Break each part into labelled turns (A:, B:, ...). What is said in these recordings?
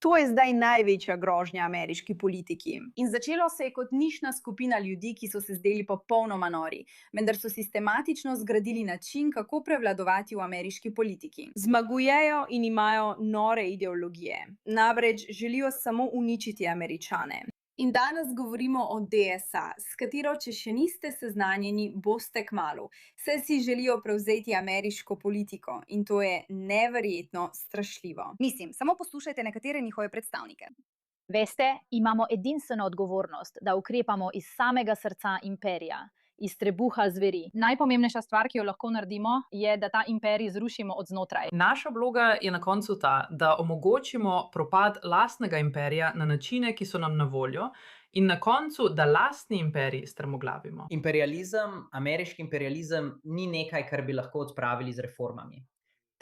A: To je zdaj največja grožnja ameriški politiki.
B: In začelo se je kot nišna skupina ljudi, ki so se zdeli popolnoma nori, vendar so sistematično zgradili način, kako prevladovati v ameriški politiki.
A: Zmagujejo in imajo nore ideologije. Namreč želijo samo uničiti Američane.
B: In danes govorimo o DSA, s katero, če še niste seznanjeni, boste kmalu. Saj si želijo prevzeti ameriško politiko in to je neverjetno strašljivo.
C: Mislim, samo poslušajte nekatere njihove predstavnike.
D: Veste, imamo edinstveno odgovornost, da ukrepamo iz samega srca imperija, iz trebuha zveri. Najpomembnejša stvar, ki jo lahko naredimo, je, da ta imperij zrušimo od znotraj.
E: Naša vloga je na koncu ta, da omogočimo propad lastnega imperija na načine, ki so nam na voljo, in na koncu, da lastni imperij strmoglavimo.
F: Imperializem, ameriški imperializem ni nekaj, kar bi lahko odpravili z reformami.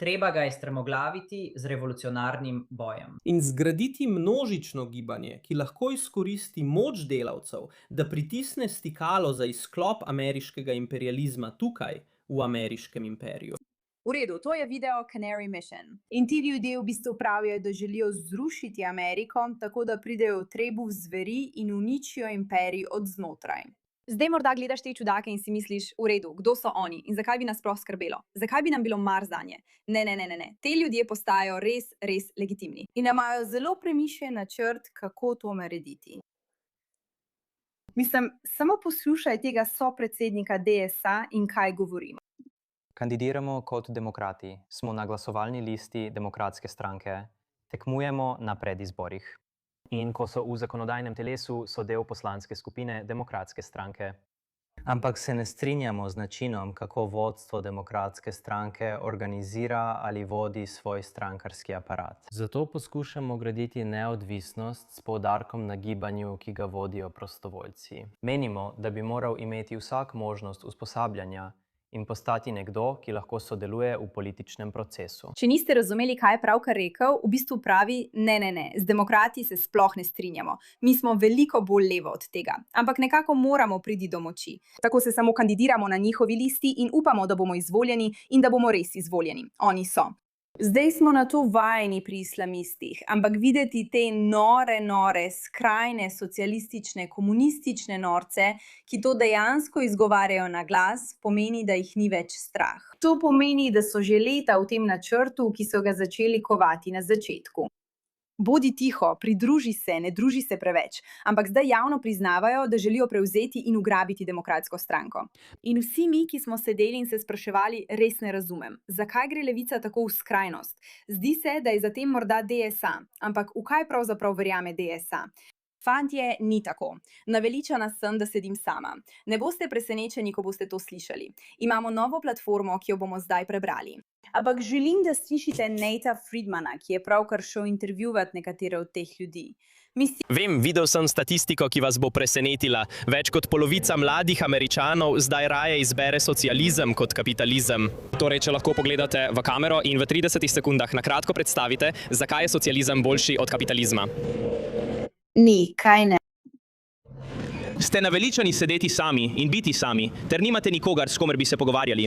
F: Treba ga je strmoglaviti z revolucionarnim bojem.
G: In zgraditi množično gibanje, ki lahko izkoristi moč delavcev, da pritisne stikalo za izklop ameriškega imperializma tukaj, v ameriškem imperiju.
B: V redu, to je video Canary Mission.
A: In ti ljudje v bistvu pravijo, da želijo zrušiti Ameriko, tako da pridejo v trebuh zveri in uničijo imperij od znotraj.
B: Zdaj morda gledaš te čudake in si misliš, v redu, kdo so oni in zakaj bi nas sploh skrbelo? Zakaj bi nam bilo mar zanje? Ne. Te ljudje postajajo res legitimni.
A: In imajo zelo premišljen načrt, kako to narediti. Mislim, samo poslušaj tega sopredsednika DSA in kaj govorimo.
H: Kandidiramo kot demokrati, smo na glasovalni listi Demokratske stranke, tekmujemo na predizborih. In ko so v zakonodajnem telesu, so del poslanske skupine Demokratske stranke.
I: Ampak se ne strinjamo z načinom, kako vodstvo Demokratske stranke organizira ali vodi svoj strankarski aparat. Zato poskušamo graditi neodvisnost s poudarkom na gibanju, ki ga vodijo prostovoljci. Menimo, da bi moral imeti vsak možnost usposabljanja in postati nekdo, ki lahko sodeluje v političnem procesu.
B: Če niste razumeli, kaj je pravkar rekel, v bistvu pravi, ne, z demokrati se sploh ne strinjamo. Mi smo veliko bolj levo od tega, ampak nekako moramo priti do moči. Tako se samo kandidiramo na njihovi listi in upamo, da bomo izvoljeni in da bomo res izvoljeni. Oni so.
A: Zdaj smo na to vajeni pri islamistih, ampak videti te nore, skrajne, socialistične, komunistične norce, ki to dejansko izgovarjajo na glas, pomeni, da jih ni več strah. To pomeni, da so že leta v tem načrtu, ki so ga začeli kovati na začetku.
B: Bodi tiho, pridruži se, ne druži se preveč, ampak zdaj javno priznavajo, da želijo prevzeti in ugrabiti Demokratsko stranko. In vsi mi, ki smo sedeli in se spraševali, res ne razumem, zakaj gre levica tako v skrajnost. Zdi se, da je zatem morda DSA, ampak v kaj pravzaprav verjame DSA? Fantje, ni tako. Naveličana sem, da sedim sama. Ne boste presenečeni, ko boste to slišali. Imamo novo platformo, ki jo bomo zdaj prebrali.
A: Ampak želim, da slišite Natea Friedmana, ki je pravkar šel intervjuvati nekatere od teh ljudi.
J: Vem, videl sem statistiko, ki vas bo presenetila. Več kot polovica mladih Američanov zdaj raje izbere socializem kot kapitalizem. Torej, če lahko pogledate v kamero in v 30 sekundah na kratko predstavite, zakaj je socializem boljši od kapitalizma.
A: Ni, kaj ne.
J: Ste naveličani sedeti sami in biti sami, ter nimate nikogar, s komer bi se pogovarjali.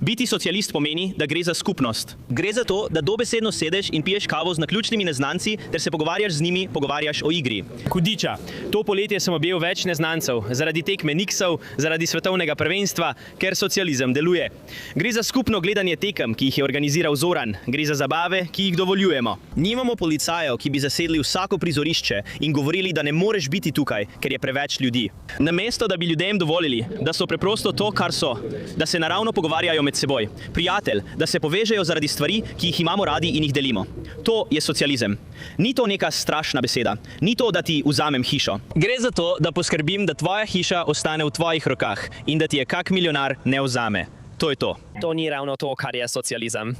J: Biti socialist pomeni, da gre za skupnost. Gre za to, da dobesedno sedeš in piješ kavo z naključnimi neznanci, ter se pogovarjaš z njimi, pogovarjaš o igri. Hudiča. To poletje sem objel več neznancev, zaradi tekme Knicksov, zaradi svetovnega prvenstva, ker socializem deluje. Gre za skupno gledanje tekem, ki jih je organiziral Zoran. Gre za zabave, ki jih dovoljujemo. Nimamo policajev, ki bi zasedli vsako prizorišče in govorili, da ne moreš biti tukaj, ker je preveč ljudi. Namesto, da bi ljudem dovolili, da so preprosto to, kar so, da se naravno pogovarjajo med seboj, prijatelj, da se povežejo zaradi stvari, ki jih imamo radi in jih delimo. To je socializem. Ni to neka strašna beseda, ni to, da ti vzamem hišo. Gre za to, da poskrbim, da tvoja hiša ostane v tvojih rokah in da ti je kak milijonar ne vzame. To je to. To ni ravno to, kar je socializem.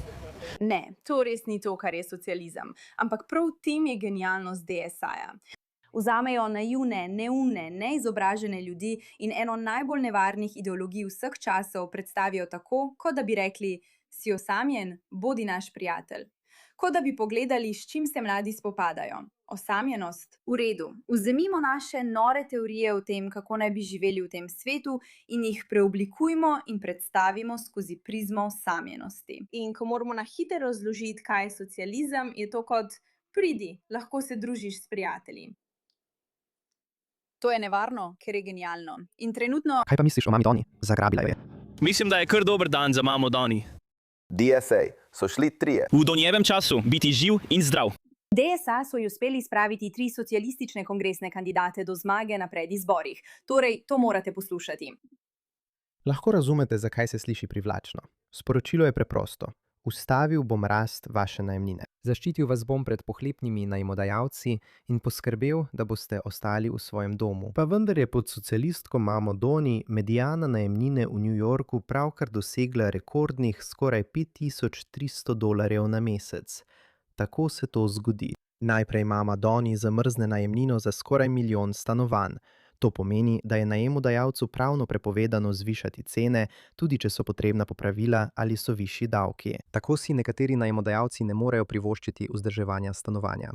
B: Ne, to res ni to, kar je socializem, ampak prav v tem je genialnost DSA-ja. Vzamejo naivne, neumne, neizobražene ljudi in eno najbolj nevarnih ideologij vseh časov predstavijo tako, kot da bi rekli, si osamljen, bodi naš prijatelj. Kot da bi pogledali, s čim se mladi spopadajo. Osamljenost? V redu. Vzemimo naše nore teorije o tem, kako naj bi živeli v tem svetu in jih preoblikujmo in predstavimo skozi prizmo osamljenosti. In ko moramo na hitro razložiti, kaj je socializem, je to kot Pridi, lahko se družiš s prijatelji.
C: To je nevarno, ker je genialno. In trenutno
K: Kaj pa misliš o mami Doni? Zagrabila jo je.
J: Mislim, da je kar dober dan za mamo Doni.
L: DSA so šli trije.
J: V Donjevem času biti živ in zdrav.
B: DSA so ji uspeli spraviti 3 socialistične kongresne kandidate do zmage na predizborih. Torej, to morate poslušati.
K: Lahko razumete, zakaj se sliši privlačno. Sporočilo je preprosto. Ustavil bom rast vaše najemnine. Zaščitil vas bom pred pohlepnimi najemodajalci in poskrbel, da boste ostali v svojem domu. Pa vendar je pod socialistko mamo Doni mediana najemnine v New Yorku pravkar dosegla rekordnih skoraj $5300 na mesec. Tako se to zgodi. Najprej mama Doni zamrzne najemnino za skoraj 1 milijon stanovanj. To pomeni, da je najemodajalcu pravno prepovedano zvišati cene, tudi če so potrebna popravila ali so višji davki. Tako si nekateri najemodajalci ne morejo privoščiti vzdrževanja stanovanja.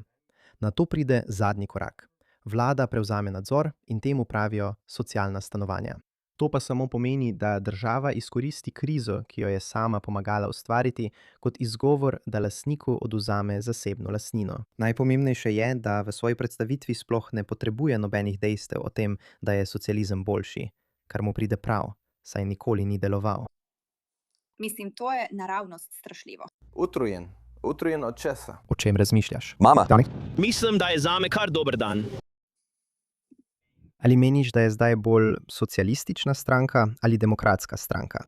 K: Na to pride zadnji korak. Vlada prevzame nadzor in temu pravijo socialna stanovanja. To pa samo pomeni, da država izkoristi krizo, ki jo je sama pomagala ustvariti, kot izgovor, da lastniku odvzame zasebno lastnino. Najpomembnejše je, da v svoji predstavitvi sploh ne potrebuje nobenih dejstev o tem, da je socializem boljši, kar mu pride prav, saj nikoli ni deloval.
C: Mislim, to je naravnost strašljivo.
L: Utrujen. Utrujen od česa?
K: O čem razmišljaš?
L: Mama.
K: Dani?
J: Mislim, da je zame kar dober dan.
K: Ali meniš, da je zdaj bolj socialistična stranka ali demokratska stranka?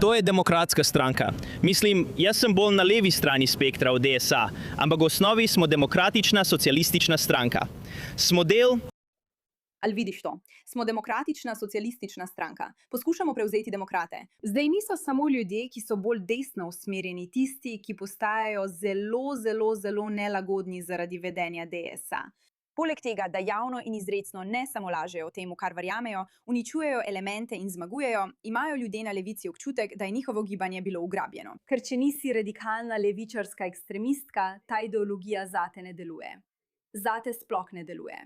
J: To je demokratska stranka. Mislim, jaz sem bolj na levi strani spektra od DSA, ampak v osnovi smo demokratična socialistična stranka. Smo del...
B: Ali vidiš to? Smo demokratična socialistična stranka. Poskušamo prevzeti demokrate. Zdaj niso samo ljudje, ki so bolj desno usmerjeni, tisti, ki postajajo zelo nelagodni zaradi vedenja DSA. Poleg tega, da javno in izrecno ne samo lažejo o tem, v kar verjamejo, uničujejo elemente in zmagujejo, imajo ljudje na levici občutek, da je njihovo gibanje bilo ugrabljeno. Ker če nisi radikalna levičarska ekstremistka, ta ideologija zate ne deluje. Zate sploh ne deluje.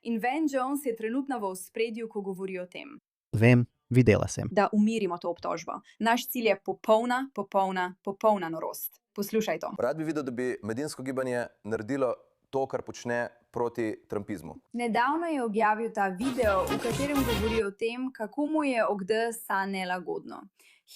B: In Van Jones je trenutno v ospredju, ko govori o tem.
K: Vem, videla sem.
B: Da umirimo to obtožbo. Naš cilj je popolna norost. Poslušaj to.
L: Rad bi videl, da bi medinsko gibanje naredilo to, kar počne proti trumpizmu.
B: Nedavno je objavil ta video, v katerem govori o tem, kako mu je od DSA nelagodno.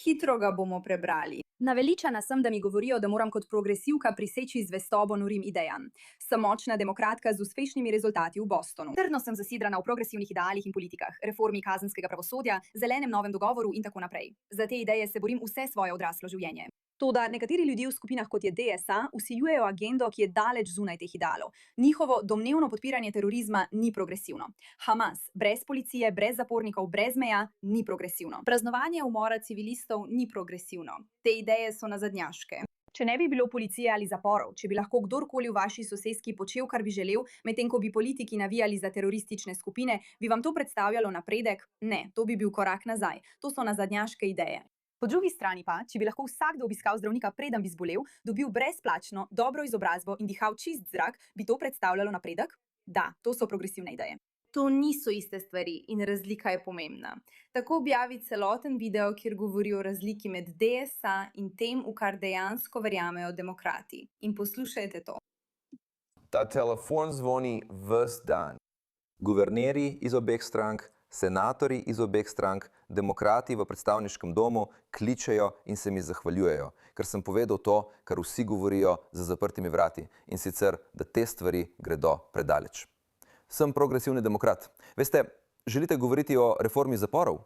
B: Hitro ga bomo prebrali. Naveličana sem, da mi govorijo, da moram kot progresivka priseči zvestobo norim idejam. Sem močna demokratka z uspešnimi rezultati v Bostonu. Trdno sem zasidrana v progresivnih idealih in politikah, reformi kazenskega pravosodja, zelenem novem dogovoru in tako naprej. Za te ideje se borim vse svoje odraslo življenje. Toda nekateri ljudje v skupinah kot je DSA vsijujejo agendo, ki je daleč zunaj teh idealov. Njihovo domnevno podpiranje terorizma ni progresivno. Hamas, brez policije, brez zapornikov, brez meja, ni progresivno. Praznovanje umora civilistov ni progresivno. Te ideje so nazadnjaške. Če ne bi bilo policije ali zaporov, če bi lahko kdorkoli v vaši soseski počel, kar bi želel, medtem ko bi politiki navijali za teroristične skupine, bi vam to predstavljalo napredek? Ne, to bi bil korak nazaj. To so nazadnjaške ideje. Po drugi strani pa, če bi lahko vsakdo obiskal zdravnika, preden bi zbolel, dobil brezplačno, dobro izobrazbo in dihal čist zrak, bi to predstavljalo napredek? Da, to so progresivne ideje. To niso iste stvari in razlika je pomembna. Tako objavi celoten video, kjer govori o razliki med DSA in tem, v kar dejansko verjamejo demokrati. In poslušajte to.
L: Ta telefon zvoni ves dan. Guvernerji iz obeh strank, senatorji iz obeh strank, demokrati v predstavniškem domu kličejo in se mi zahvaljujejo, ker sem povedal to, kar vsi govorijo za zaprtimi vrati, in sicer, da te stvari gredo predaleč. Sem progresivni demokrat. Veste, želite govoriti o reformi zaporov?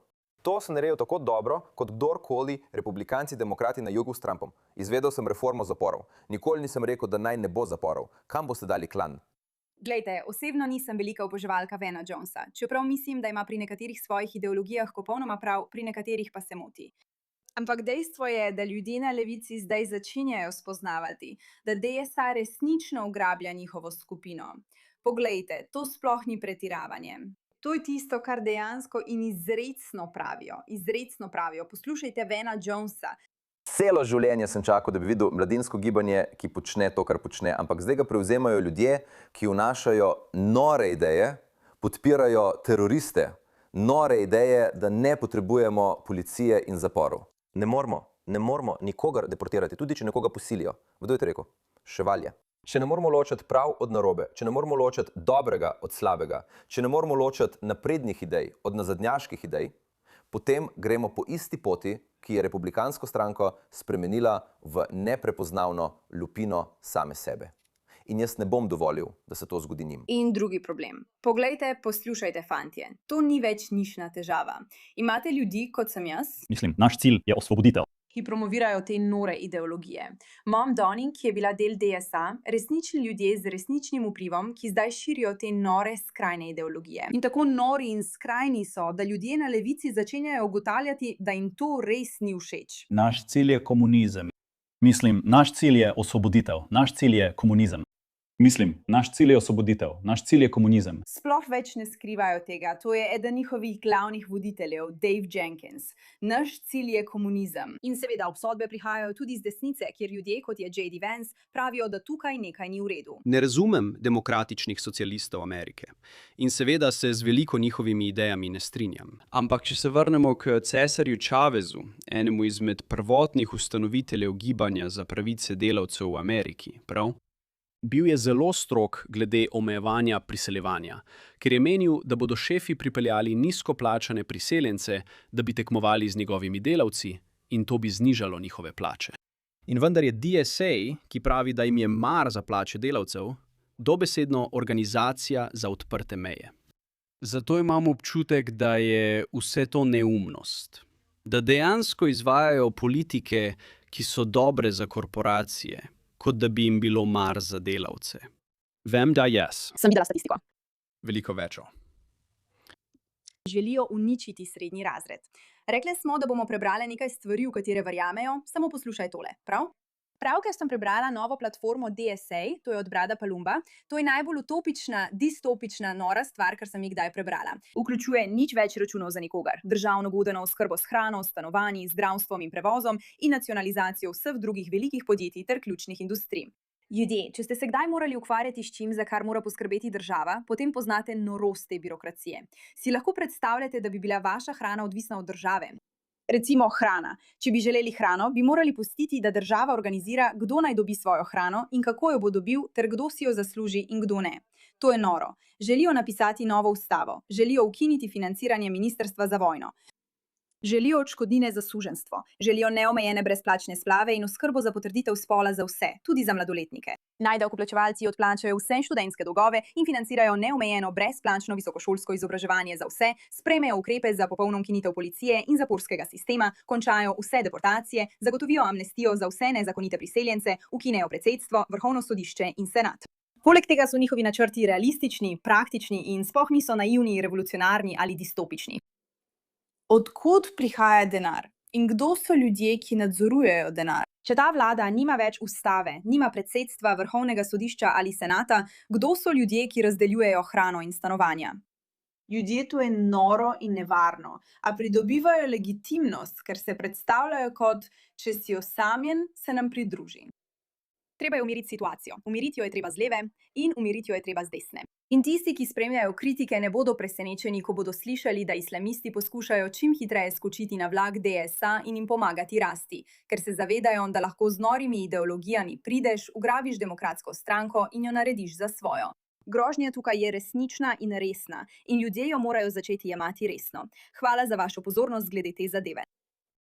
L: To sem naredil tako dobro, kot kdorkoli republikanci demokrati na jugu s Trumpom. Izvedel sem reformo zaporov. Nikoli nisem rekel, da naj ne bo zaporov. Kam boste dali klan?
B: Glejte, osebno nisem velika oboževalka Vana Jonesa, čeprav mislim, da ima pri nekaterih svojih ideologijah popolnoma prav, pri nekaterih pa se moti. Ampak dejstvo je, da ljudje na levici zdaj začenjajo spoznavati, da DSA resnično ugrablja njihovo skupino. Poglejte, to sploh ni pretiravanje. To je tisto, kar dejansko in izrecno pravijo. Poslušajte Vana Jonesa.
L: Celo življenje sem čakal, da bi videl mladinsko gibanje, ki počne to, kar počne, ampak zdaj ga prevzemajo ljudje, ki vnašajo nore ideje, podpirajo teroriste, nore ideje, da ne potrebujemo policije in zaporov. Ne moramo nikogar deportirati, tudi če nekoga posilijo. Kdo je to rekel? Ševalje. Če ne moremo ločiti prav od narobe, če ne moremo ločiti dobrega od slabega, če ne moremo ločiti naprednih idej od nazadnjaških idej, potem gremo po isti poti, ki je republikansko stranko spremenila v neprepoznavno lupino same sebe. In jaz ne bom dovolil, da se to zgodi njim.
B: In drugi problem. Poglejte, poslušajte, fantje. To ni več nišna težava. Imate ljudi, kot sem jaz,
M: Mislim, naš cilj je osvoboditev.
B: ki promovirajo te nore ideologije. Mom Donning, ki je bila del DSA, resnični ljudje z resničnim vplivom, ki zdaj širijo te nore skrajne ideologije. In tako nori in skrajni so, da ljudje na levici začenjajo ugotavljati, da jim to res ni všeč.
M: Naš cilj je komunizem. Mislim, naš cilj je osvoboditev. Naš cilj je komunizem. Mislim, naš cilj je osvoboditev. Naš cilj je komunizem.
B: Sploh več ne skrivajo tega. To je eden njihovih glavnih voditeljev, Dave Jenkins. Naš cilj je komunizem. In seveda obsodbe prihajajo tudi z desnice, kjer ljudje, kot je J.D. Vance, pravijo, da tukaj nekaj ni v redu.
N: Ne razumem demokratičnih socialistov Amerike in seveda se z veliko njihovimi idejami ne strinjam. Ampak če se vrnemo k cesarju Chavezu, enemu izmed prvotnih ustanoviteljev gibanja za pravice delavcev v Ameriki, prav? Bil je zelo strog glede omejevanja priseljevanja, ker je menil, da bodo šefi pripeljali nizko plačane priseljence, da bi tekmovali z njegovimi delavci in to bi znižalo njihove plače. In vendar je DSA, ki pravi, da jim je mar za plače delavcev, dobesedno organizacija za odprte meje. Zato imam občutek, da je vse to neumnost. Da dejansko izvajajo politike, ki so dobre za korporacije, kot da bi jim bilo mar za delavce. Vem, da jaz.
B: Sem videla statistiko.
N: Veliko večjo.
B: Želijo uničiti srednji razred. Rekli smo, da bomo prebrali nekaj stvari, v katere verjamejo, samo poslušaj tole, prav? Pravkar sem prebrala novo platformo DSA, to je od Brada Palumba. To je najbolj utopična, distopična, nora stvar, kar sem jih kdaj prebrala. Vključuje nič več računov za nikogar, državno vodeno oskrbo s hrano, stanovanji, zdravstvom in prevozom in nacionalizacijo vseh drugih velikih podjetij ter ključnih industrij. Ljudje, če ste se kdaj morali ukvarjati s čim, za kar mora poskrbeti država, potem poznate norost te birokracije. Si lahko predstavljate, da bi bila vaša hrana odvisna od države? Recimo hrana. Če bi želeli hrano, bi morali pustiti, da država organizira, kdo naj dobi svojo hrano in kako jo bo dobil, ter kdo si jo zasluži in kdo ne. To je noro. Želijo napisati novo ustavo. Želijo ukiniti financiranje ministrstva za vojno. Želijo odškodnine za suženjstvo. Želijo neomejene brezplačne splave in oskrbo za potrditev spola za vse, tudi za mladoletnike. Naj davkoplačevalci odplačajo vse študentske dolgove in financirajo neomejeno brezplačno visokošolsko izobraževanje za vse, sprejmejo ukrepe za popolno ukinitev policije in zaporskega sistema, končajo vse deportacije, zagotovijo amnestijo za vse nezakonite priseljence, ukinejo predsedstvo, vrhovno sodišče in senat. Poleg tega so njihovi načrti realistični, praktični in sploh niso naivni, revolucionarni ali distopični. Od kod prihaja denar? In kdo so ljudje, ki nadzorujejo denar? Če ta vlada nima več ustave, nima predsedstva, vrhovnega sodišča ali senata, kdo so ljudje, ki razdeljujejo hrano in stanovanja? Ljudje, to je noro in nevarno, a pridobivajo legitimnost, ker se predstavljajo kot, če si osamljen, se nam pridruži. Treba je umiriti situacijo. Umiriti jo je treba z leve in umiriti jo je treba z desne. In tisti, ki spremljajo kritike, ne bodo presenečeni, ko bodo slišali, da islamisti poskušajo čim hitreje skočiti na vlak DSA in jim pomagati rasti, ker se zavedajo, da lahko z norimi ideologijami prideš, ugrabiš demokratsko stranko in jo narediš za svojo. Grožnja tukaj je resnična in resna in ljudje jo morajo začeti jemati resno. Hvala za vašo pozornost glede te zadeve.